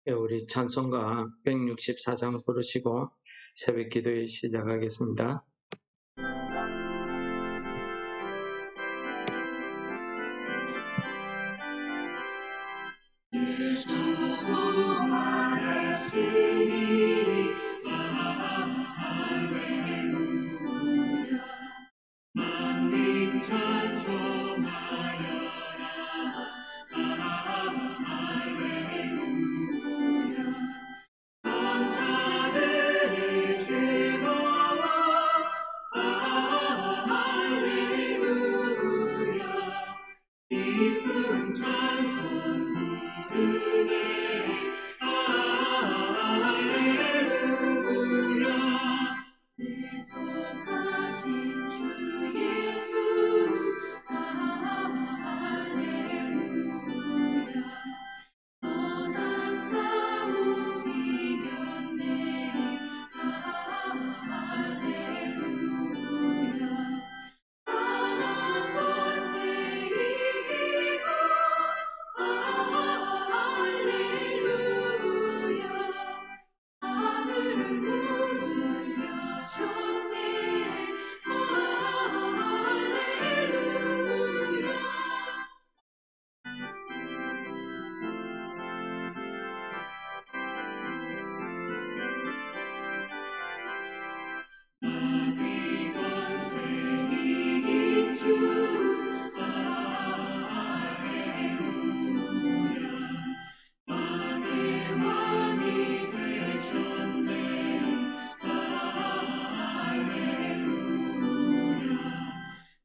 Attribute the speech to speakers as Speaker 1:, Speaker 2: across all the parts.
Speaker 1: 우리 찬송가 164장 부르시고 새벽 기도회 시작하겠습니다.
Speaker 2: 예수 부활했으니 할렐루야. 만민 찬송하여라. 할렐루야. 천사들이 즐거워. 할렐루야. 기쁨 찬송 부르네. 할렐루야. 대속하신 주 예수. 할렐루야. 선한 싸움 이겼네. 할렐루야. 사망 권세 이기고. 할렐루야. 하늘 문을 여셨네. 할렐루야. 마귀 권세 이긴 주. 할렐루야. 만의 왕이 되셨네. 할렐루야.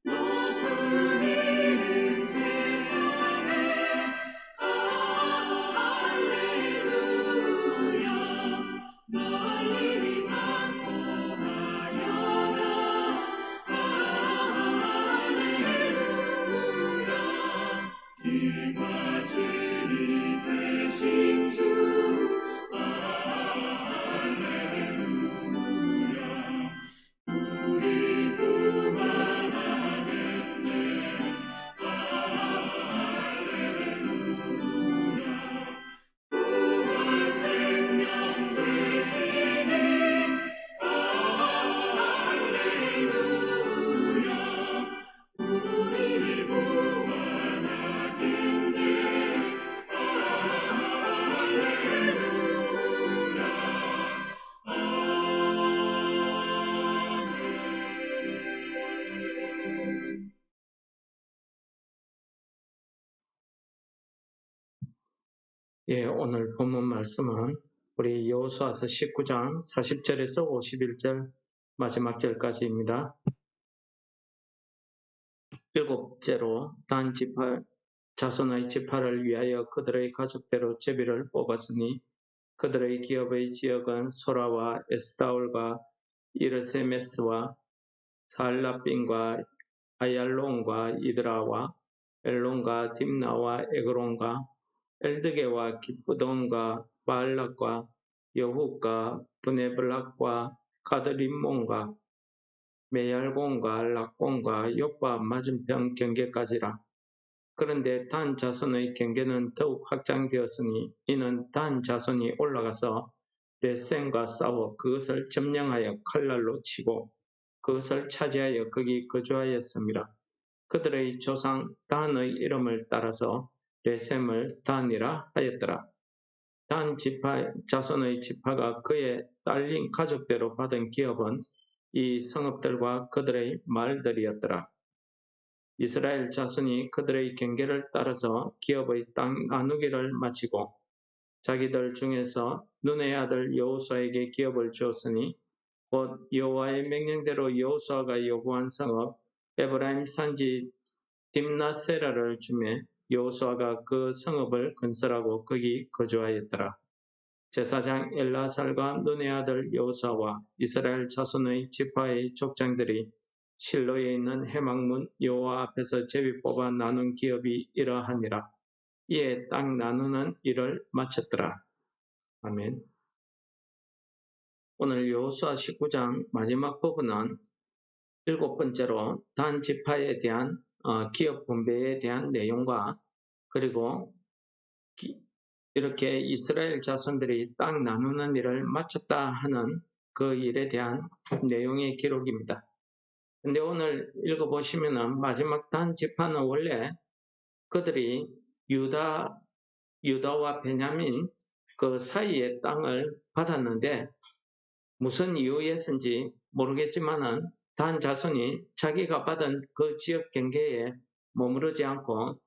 Speaker 2: 높은 이름 세상에. 할렐루야. 멀리 반포하여라. 할렐루야. 길과 진리 되신 주. 할렐루야. 우리 구원하겠네. 할렐루야. 부활 생명 되시니. 할렐루야. 우리 구원하겠네. 할렐루야. 아멘.
Speaker 1: 오늘 본문 말씀은 우리 여호수아서 19장 40절에서 51절 마지막 절까지입니다. 일곱째로 단 지파 자손의 지파를 위하여 그들의 가족대로 제비를 뽑았으니 그들의 기업의 지역은 소라와 에스다올과 이르세메스와 살라빈과 아얄론과 이드라와 엘론과 딥나와 에그론과 엘드게와 기쁘돈과 바알락과 여훗과 브네블락과 가드림몬과 메얄곤과 락곤과 요빠 맞은편 경계까지라. 그런데 단 자손의 경계는 더욱 확장되었으니 이는 단 자손이 올라가서 레센과 싸워 그것을 점령하여 칼날로 치고 그것을 차지하여 거기 거주하였습니다. 그들의 조상 단의 이름을 따라서 레셈을 단이라 하였더라. 단 지파 자손의 지파가 그의 딸린 가족대로 받은 기업은 이 성읍들과 그들의 말들이었더라. 이스라엘 자손이 그들의 경계를 따라서 기업의 땅 나누기를 마치고 자기들 중에서 눈의 아들 여호수아에게 기업을 주었으니 곧 여호와의 명령대로 여호수아가 요구한 성읍 에브라임 산지 딥나세라를 주매 여호수아가 그 성읍을 건설하고 거기 거주하였더라. 제사장 엘라살과 눈의 아들 여호수아와 이스라엘 자손의 지파의 족장들이 실로에 있는 해막문 여호와 앞에서 제비 뽑아 나눈 기업이 이러하니라. 이에 땅 나누는 일을 마쳤더라. 아멘. 오늘 여호수아 19장 마지막 부분은 일곱 번째로 단 지파에 대한 기업 분배에 대한 내용과 그리고 이렇게 이스라엘 자손들이 땅 나누는 일을 마쳤다 하는 그 일에 대한 내용의 기록입니다. 근데 오늘 읽어보시면은 마지막 단 지파는 원래 그들이 유다와 베냐민 그 사이의 땅을 받았는데 무슨 이유에서인지 모르겠지만은 단 자손이 자기가 받은 그 지역 경계에 머무르지 않고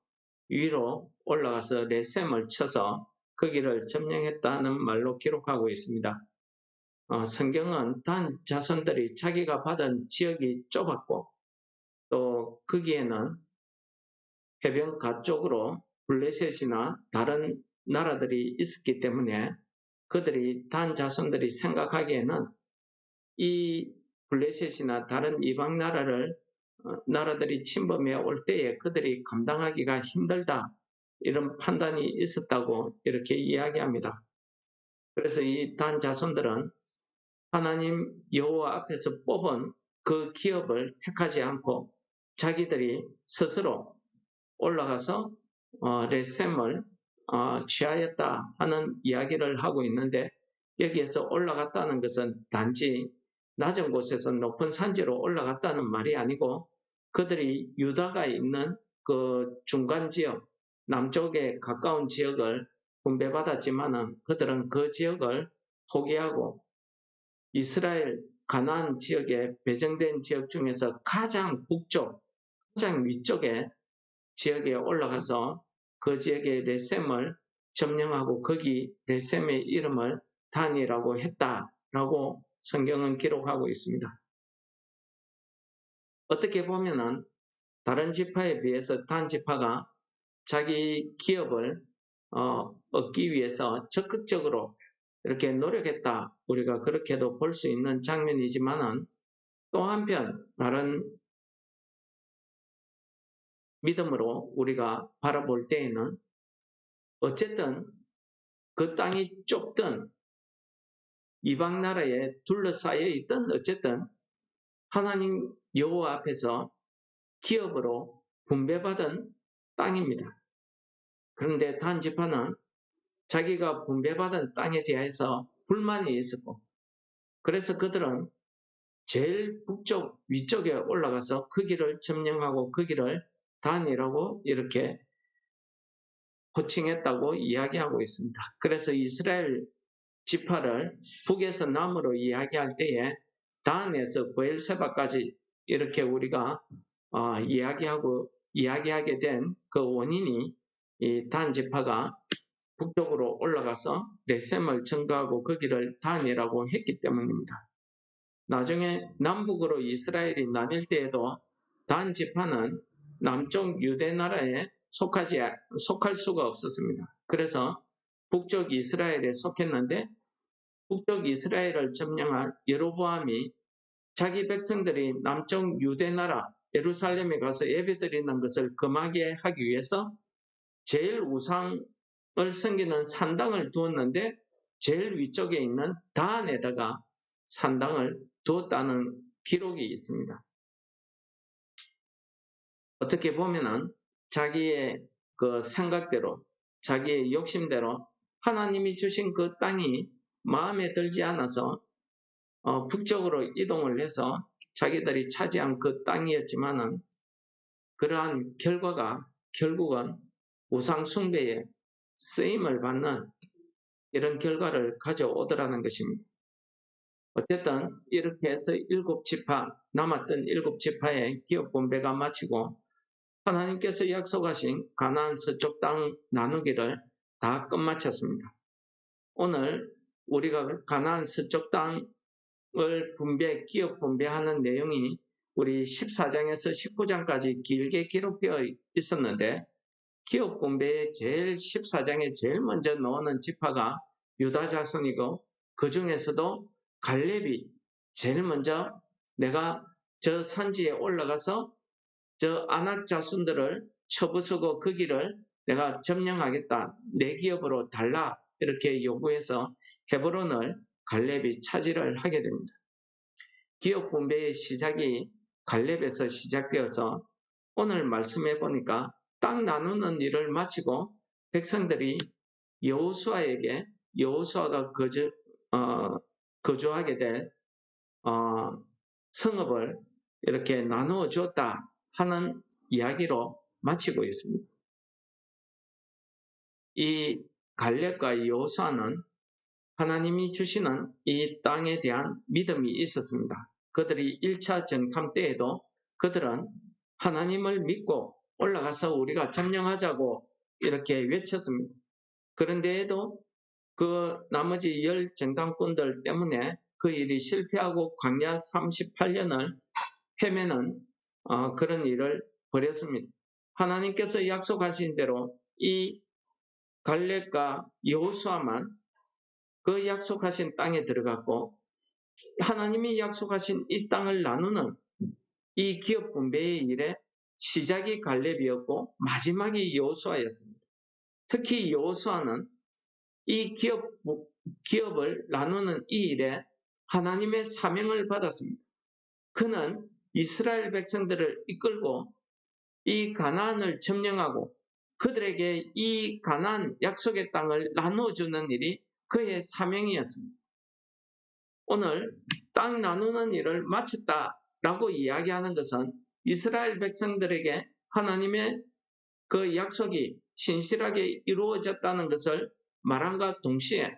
Speaker 1: 위로 올라가서 레셈을 쳐서 거기를 점령했다는 말로 기록하고 있습니다. 성경은 단 자손들이 자기가 받은 지역이 좁았고 또 거기에는 해변가 쪽으로 블레셋이나 다른 나라들이 있었기 때문에 그들이 단 자손들이 생각하기에는 이 블레셋이나 다른 이방 나라들이 침범해 올 때에 그들이 감당하기가 힘들다 이런 판단이 있었다고 이렇게 이야기합니다. 그래서 이 단 자손들은 하나님 여호와 앞에서 뽑은 그 기업을 택하지 않고 자기들이 스스로 올라가서 레셈을 취하였다 하는 이야기를 하고 있는데 여기에서 올라갔다는 것은 단지 낮은 곳에서 높은 산지로 올라갔다는 말이 아니고 그들이 유다가 있는 그 중간 지역, 남쪽에 가까운 지역을 분배받았지만은 그들은 그 지역을 포기하고 이스라엘 가나안 지역에 배정된 지역 중에서 가장 북쪽, 가장 위쪽에 지역에 올라가서 그 지역의 레셈을 점령하고 거기 레셈의 이름을 단이라고 했다라고 성경은 기록하고 있습니다. 어떻게 보면은 다른 지파에 비해서 단 지파가 자기 기업을 얻기 위해서 적극적으로 이렇게 노력했다. 우리가 그렇게도 볼 수 있는 장면이지만은 또 한편 다른 믿음으로 우리가 바라볼 때에는 어쨌든 그 땅이 좁든 이방 나라에 둘러싸여 있던 어쨌든 하나님 여호와 앞에서 기업으로 분배받은 땅입니다. 그런데 단 지파는 자기가 분배받은 땅에 대해서 불만이 있었고 그래서 그들은 제일 북쪽 위쪽에 올라가서 거기를 점령하고 거기를 단이라고 이렇게 호칭했다고 이야기하고 있습니다. 그래서 이스라엘 지파를 북에서 남으로 이야기할 때에 단에서 브엘세바까지 이렇게 우리가 이야기하게 된 그 원인이 이 단 지파가 북쪽으로 올라가서 레셈을 청구하고 거기를 단이라고 했기 때문입니다. 나중에 남북으로 이스라엘이 나뉠 때에도 단 지파는 남쪽 유대 나라에 속할 수가 없었습니다. 그래서 북쪽 이스라엘에 속했는데 북쪽 이스라엘을 점령한 여로보암이 자기 백성들이 남쪽 유대 나라 예루살렘에 가서 예배드리는 것을 금하게 하기 위해서 제일 우상을 섬기는 산당을 두었는데 제일 위쪽에 있는 단에다가 산당을 두었다는 기록이 있습니다. 어떻게 보면은 자기의 그 생각대로 자기의 욕심대로 하나님이 주신 그 땅이 마음에 들지 않아서 북쪽으로 이동을 해서 자기들이 차지한 그 땅이었지만은 그러한 결과가 결국은 우상 숭배에 쓰임을 받는 이런 결과를 가져오더라는 것입니다. 어쨌든 이렇게 해서 남았던 7지파의 기업 분배가 마치고 하나님께서 약속하신 가나안 서쪽 땅 나누기를 다 끝마쳤습니다. 오늘 우리가 가나안 서쪽 땅을 기업 분배하는 내용이 우리 14장에서 19장까지 길게 기록되어 있었는데 기업 분배의 14장에 제일 먼저 나오는 지파가 유다 자손이고 그 중에서도 갈렙이 제일 먼저 내가 저 산지에 올라가서 저 아낙 자손들을 쳐부수고 거기를 내가 점령하겠다. 내 기업으로 달라. 이렇게 요구해서 헤브론을 갈렙이 차지를 하게 됩니다. 기업 분배의 시작이 갈렙에서 시작되어서 오늘 말씀해 보니까 땅 나누는 일을 마치고 백성들이 여호수아가 거주하게 될 성읍을 이렇게 나누어 주었다 하는 이야기로 마치고 있습니다. 이 갈렙과 여호수아는 하나님이 주시는 이 땅에 대한 믿음이 있었습니다. 그들이 1차 정탐 때에도 그들은 하나님을 믿고 올라가서 우리가 점령하자고 이렇게 외쳤습니다. 그런데에도 그 나머지 10 정탐꾼들 때문에 그 일이 실패하고 광야 38년을 헤매는 그런 일을 벌였습니다. 하나님께서 약속하신 대로 이 갈렙과 여호수아만 그 약속하신 땅에 들어갔고 하나님이 약속하신 이 땅을 나누는 이 기업 분배의 일에 시작이 갈렙이었고 마지막이 여호수아였습니다. 특히 여호수아는 이 기업을 나누는 이 일에 하나님의 사명을 받았습니다. 그는 이스라엘 백성들을 이끌고 이 가나안을 점령하고 그들에게 이 가나안 약속의 땅을 나누어주는 일이 그의 사명이었습니다. 오늘 땅 나누는 일을 마쳤다라고 이야기하는 것은 이스라엘 백성들에게 하나님의 그 약속이 신실하게 이루어졌다는 것을 말함과 동시에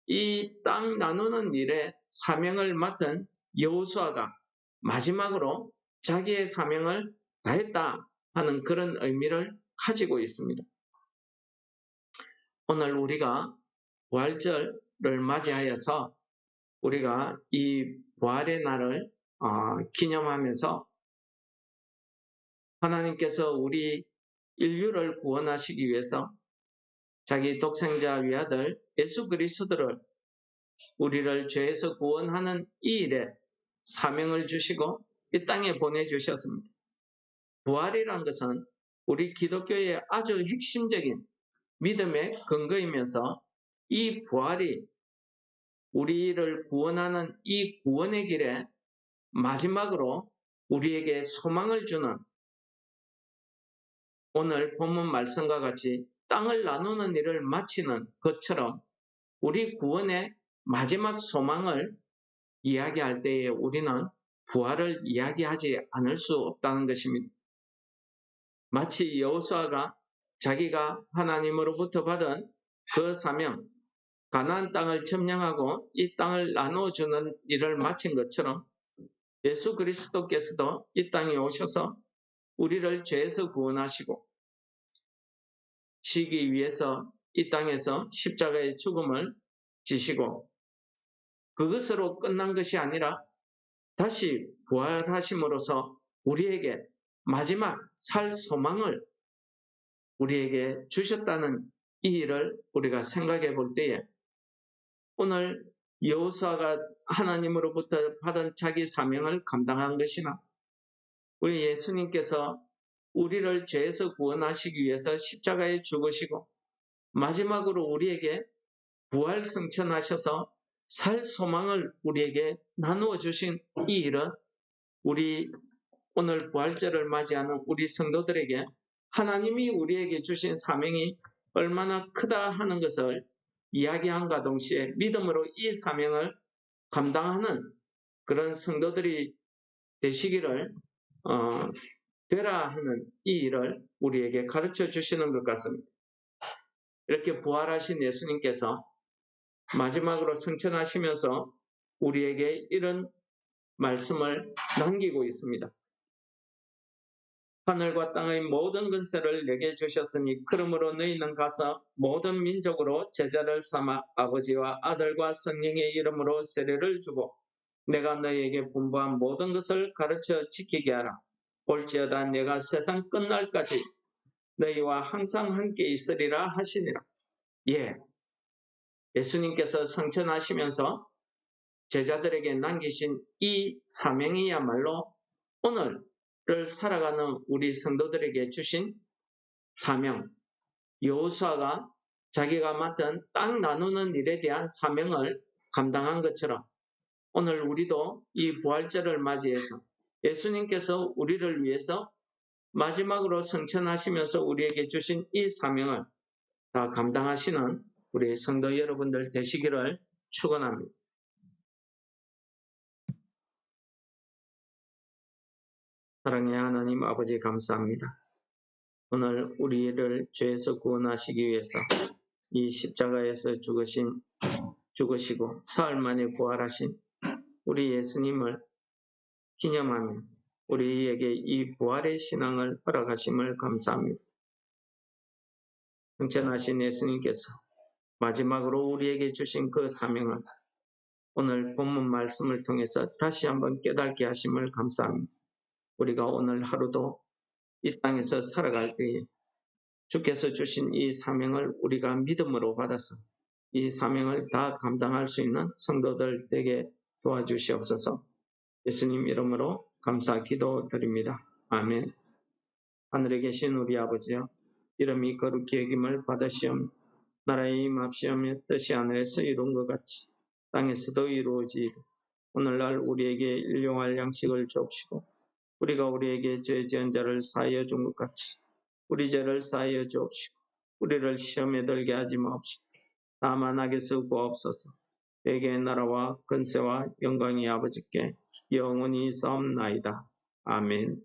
Speaker 1: 이 땅 나누는 일에 사명을 맡은 여호수아가 마지막으로 자기의 사명을 다했다 하는 그런 의미를 가지고 있습니다. 오늘 우리가 부활절을 맞이하여서 우리가 이 부활의 날을 기념하면서 하나님께서 우리 인류를 구원하시기 위해서 자기 독생자 위아들 예수 그리스도를 우리를 죄에서 구원하는 이 일에 사명을 주시고 이 땅에 보내주셨습니다. 부활이란 것은 우리 기독교의 아주 핵심적인 믿음의 근거이면서 이 부활이 우리를 구원하는 이 구원의 길에 마지막으로 우리에게 소망을 주는 오늘 본문 말씀과 같이 땅을 나누는 일을 마치는 것처럼 우리 구원의 마지막 소망을 이야기할 때에 우리는 부활을 이야기하지 않을 수 없다는 것입니다. 마치 여호수아가 자기가 하나님으로부터 받은 그 사명, 가나안 땅을 점령하고 이 땅을 나누어주는 일을 마친 것처럼 예수 그리스도께서도 이 땅에 오셔서 우리를 죄에서 구원하시고 시기 위해서 이 땅에서 십자가의 죽음을 지시고 그것으로 끝난 것이 아니라 다시 부활하심으로써 우리에게 마지막 살 소망을 우리에게 주셨다는 이 일을 우리가 생각해 볼 때에 오늘 여호수아가 하나님으로부터 받은 자기 사명을 감당한 것이나 우리 예수님께서 우리를 죄에서 구원하시기 위해서 십자가에 죽으시고 마지막으로 우리에게 부활 승천하셔서 살 소망을 우리에게 나누어 주신 이 일은 우리 오늘 부활절을 맞이하는 우리 성도들에게 하나님이 우리에게 주신 사명이 얼마나 크다 하는 것을 이야기함과 동시에 믿음으로 이 사명을 감당하는 그런 성도들이 되시기를 되라 하는 이 일을 우리에게 가르쳐 주시는 것 같습니다. 이렇게 부활하신 예수님께서 마지막으로 승천하시면서 우리에게 이런 말씀을 남기고 있습니다. 하늘과 땅의 모든 권세를 내게 주셨으니 그러므로 너희는 가서 모든 민족으로 제자를 삼아 아버지와 아들과 성령의 이름으로 세례를 주고 내가 너희에게 분부한 모든 것을 가르쳐 지키게 하라. 볼지어다 내가 세상 끝날까지 너희와 항상 함께 있으리라 하시니라. 예수님께서 승천하시면서 제자들에게 남기신 이 사명이야말로 오늘을 살아가는 우리 성도들에게 주신 사명, 여호수아가 자기가 맡은 땅 나누는 일에 대한 사명을 감당한 것처럼 오늘 우리도 이 부활절을 맞이해서 예수님께서 우리를 위해서 마지막으로 승천하시면서 우리에게 주신 이 사명을 다 감당하시는 우리 성도 여러분들 되시기를 축원합니다. 사랑의 하나님 아버지 감사합니다. 오늘 우리를 죄에서 구원하시기 위해서 이 십자가에서 죽으시고 사흘 만에 부활하신 우리 예수님을 기념하며 우리에게 이 부활의 신앙을 허락하심을 감사합니다. 승천하신 예수님께서 마지막으로 우리에게 주신 그 사명을 오늘 본문 말씀을 통해서 다시 한번 깨닫게 하심을 감사합니다. 우리가 오늘 하루도 이 땅에서 살아갈 때에 주께서 주신 이 사명을 우리가 믿음으로 받아서 이 사명을 다 감당할 수 있는 성도들 되게 도와주시옵소서. 예수님 이름으로 감사 기도드립니다. 아멘. 하늘에 계신 우리 아버지여, 이름이 거룩히 여김을 받으시옵. 나라의 임합시오며 뜻이 하늘에서 이룬 것 같이 땅에서도 이루어지이다. 오늘날 우리에게 일용할 양식을 주옵시고 우리가 우리에게 죄 지은 자를 사하여 준 것 같이 우리 죄를 사하여 주옵시고 우리를 시험에 들게 하지 마옵시고 다만 악에서 구하옵소서. 대개의 나라와 권세와 영광이 아버지께 영원히 있사옵나이다. 아멘.